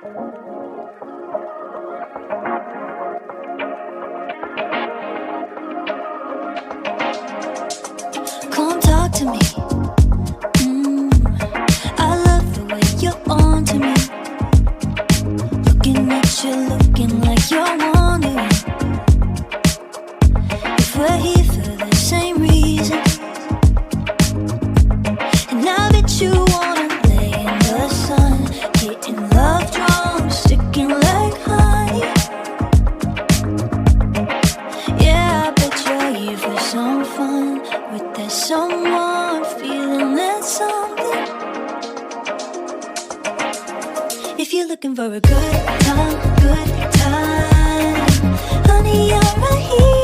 Come talk to me. I love the way you're on to me. Looking at you, looking like you're wondering if we're here for the same reason. And I bet you wanna lay in the sun, getting love drunk, sticking like honey. Yeah, I bet you're here for some fun with that someone, feeling that something. If you're looking for a good time, honey, I'm right here.